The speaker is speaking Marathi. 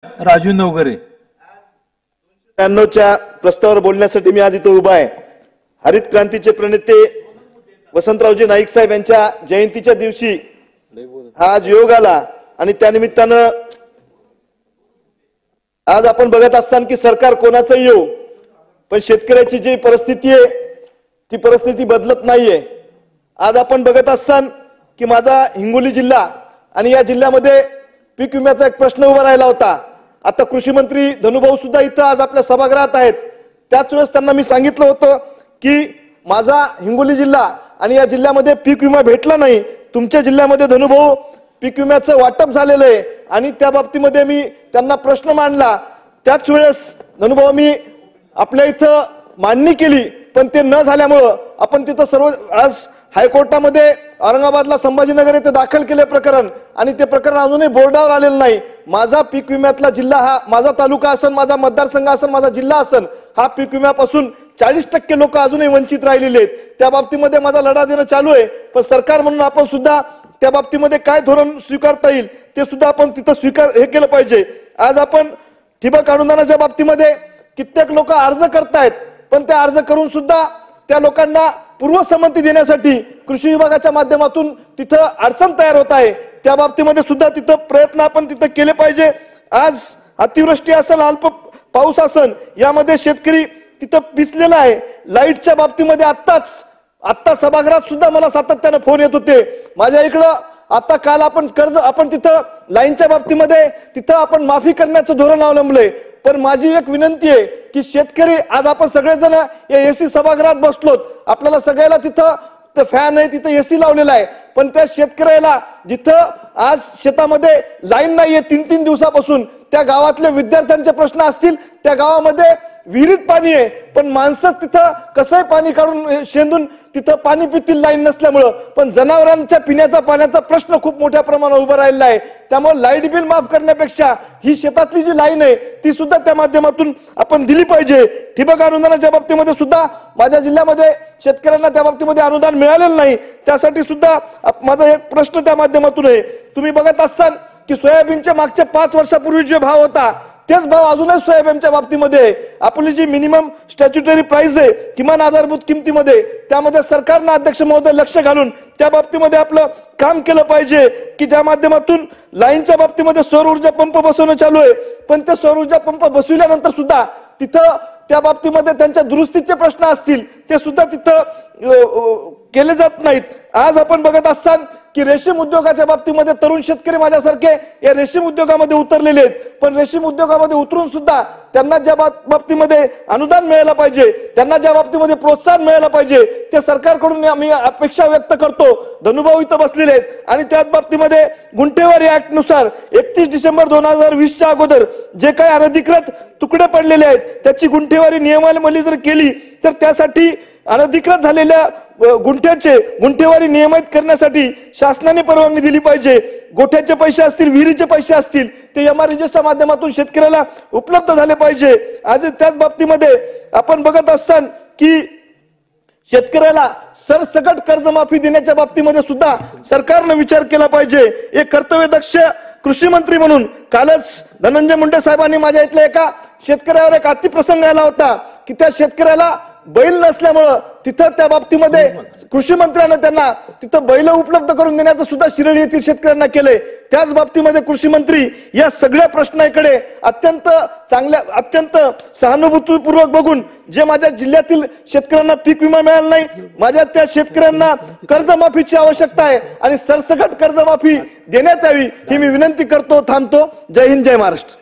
राजू नवगरे 93च्या प्रस्तावावर बोलण्यासाठी मी आज इथे उभा आहे। हरित क्रांतीचे प्रणेते वसंतरावजी नाईक साहेब यांच्या जयंतीच्या दिवशी आज योग आला आणि त्या निमित्तानं आज आपण बघत असताना की सरकार कोणाचं येऊ पण शेतकऱ्याची जी परिस्थिती आहे ती परिस्थिती बदलत नाहीये। आज आपण बघत असताना की माझा हिंगोली जिल्हा आणि या जिल्ह्यामध्ये पीक विम्याचा एक प्रश्न उभा राहिला होता। आता कृषी मंत्री धनुभाऊ सुद्धा इथं आज आपल्या सभागृहात आहेत। त्याच वेळेस त्यांना मी सांगितलं होतं की माझा हिंगोली जिल्हा आणि या जिल्ह्यामध्ये पीक विमा भेटला नाही, तुमच्या जिल्ह्यामध्ये धनुभाऊ पीक विम्याचं वाटप झालेलं आहे आणि त्या बाबतीमध्ये मी त्यांना प्रश्न मांडला। त्याच वेळेस धनुभाऊ मी आपल्या इथं मांडणी केली पण ते न झाल्यामुळे आपण तिथं सर्व आज हायकोर्टामध्ये औरंगाबादला संभाजीनगर येथे दाखल केले प्रकरण आणि ते प्रकरण अजूनही बोर्डावर आलेलं नाही। माझा पीक विम्यातला जिल्हा हा माझा तालुका असन, माझा मतदारसंघ असन, माझा जिल्हा असन, हा पीक विम्यापासून 40% लोक अजूनही वंचित राहिलेले आहेत। त्या बाबतीमध्ये माझा लढा देणं चालू आहे पण सरकार म्हणून आपण सुद्धा त्या बाबतीमध्ये काय धोरण स्वीकारता येईल ते सुद्धा आपण तिथं हे केलं पाहिजे। आज आपण ठिबक अनुदानाच्या बाबतीमध्ये कित्येक लोक अर्ज करतायत पण ते अर्ज करून सुद्धा त्या लोकांना पूर्वसंमती देण्यासाठी कृषी विभागाच्या माध्यमातून तिथं अडचण तयार होत आहे। त्या बाबतीमध्ये सुद्धा तिथं प्रयत्न आपण तिथं केले पाहिजे। आज अतिवृष्टी असेल, अल्प पाऊस असेल, यामध्ये शेतकरी तिथं पिचलेला आहे। लाईटच्या बाबतीमध्ये आत्ता सभागृहात सुद्धा मला सातत्याने फोन येत होते। माझ्या इकडं आता काल आपण कर्ज आपण तिथं लाईनच्या बाबतीमध्ये तिथं आपण माफी करण्याचं धोरण अवलंबलंय पण माझी एक विनंती आहे की शेतकरी आज आपण सगळेजण या एसी सभागृहात बसलोत, आपल्याला सगळ्याला तिथं फॅन आहे, तिथं एसी लावलेला आहे पण त्या शेतकऱ्याला जिथं आज शेतामध्ये लाईन नाहीये 3-3 दिवसापासून, त्या गावातले विद्यार्थ्यांचे प्रश्न असतील, त्या गावामध्ये विहिरीत पाणी आहे पण माणसं तिथं कसंही पाणी काढून शेंदून तिथं पाणी पितील लाईन नसल्यामुळं, पण जनावरांच्या पिण्याचा पाण्याचा प्रश्न खूप मोठ्या प्रमाणावर उभा राहिलेला आहे। त्यामुळे लाईट बिल माफ करण्यापेक्षा ही शेतातली जी लाईन आहे ती सुद्धा त्या माध्यमातून आपण दिली पाहिजे। ठिबक अनुदानाच्या बाबतीमध्ये सुद्धा माझ्या जिल्ह्यामध्ये शेतकऱ्यांना त्या बाबतीमध्ये अनुदान मिळालेलं नाही, त्यासाठी सुद्धा माझा एक प्रश्न त्या माध्यमातून आहे। तुम्ही बघत असाल की सोयाबीनच्या मागच्या 5 वर्षापूर्वी जो भाव होता तेच भाव अजूनही सोयाबीनच्या बाबतीमध्ये आपली जी मिनिमम स्टॅच्युटरी प्राइस आहे किमान आधारभूत किमतीमध्ये त्यामध्ये सरकारनं अध्यक्ष महोदय लक्ष घालून त्या बाबतीमध्ये आपलं काम केलं पाहिजे की ज्या माध्यमातून लाईनच्या बाबतीमध्ये सौर ऊर्जा पंप बसवणं चालू आहे पण ते सौर ऊर्जा पंप बसविल्यानंतर सुद्धा तिथं त्या बाबतीमध्ये त्यांच्या दुरुस्तीचे प्रश्न असतील ते सुद्धा तिथं केले जात नाहीत। आज आपण बघत असाल की रेशीम उद्योगाच्या बाबतीमध्ये तरुण शेतकरी माझ्यासारखे या रेशीम उद्योगामध्ये उतरलेले आहेत पण रेशीम उद्योगामध्ये उतरून सुद्धा त्यांना ज्या बाबतीमध्ये अनुदान मिळायला पाहिजे, त्यांना ज्या बाबतीमध्ये प्रोत्साहन मिळायला पाहिजे ते सरकारकडून आम्ही अपेक्षा व्यक्त करतो। धनुभाऊ इथं बसलेले आहेत आणि त्याच बाबतीमध्ये गुंठेवारी ऍक्ट नुसार 31 डिसेंबर 2020च्या अगोदर जे काही अनधिकृत तुकडे पडलेले आहेत त्याची गुंठेवारी नियमावली जर केली तर त्यासाठी अनधिकृत झालेल्या गुंठेवारी नियमित करण्यासाठी शासनाने परवानगी दिली पाहिजे। गोठ्याचे पैसे असतील, विहिरीचे पैसे असतील ते MRGSच्या माध्यमातून शेतकऱ्याला उपलब्ध झाले पाहिजे। आज त्याच बाबतीमध्ये आपण बघत असताना की शेतकऱ्याला सरसकट कर्जमाफी देण्याच्या बाबतीमध्ये सुद्धा सरकारने विचार केला पाहिजे। एक कर्तव्यदक्ष कृषी मंत्री म्हणून कालच धनंजय मुंडे साहेबांनी माझ्या इथल्या एका शेतकऱ्यावर एक अतिप्रसंग आला होता की त्या शेतकऱ्याला बैल नसल्यामुळं तिथं त्या बाबतीमध्ये कृषी मंत्र्यांना त्यांना तिथं बैल उपलब्ध करून देण्याचं सुद्धा शिर्डी येथील शेतकऱ्यांना केलंय। त्याच बाबतीमध्ये कृषी मंत्री या सगळ्या प्रश्नाकडे अत्यंत सहानुभूतीपूर्वक बघून जे माझ्या जिल्ह्यातील शेतकऱ्यांना पीक विमा मिळाला नाही, माझ्या त्या शेतकऱ्यांना कर्जमाफीची आवश्यकता आहे आणि सरसकट कर्जमाफी देण्यात यावी ही मी विनंती करतो। थांबतो। जय हिंद, जय महाराष्ट्र।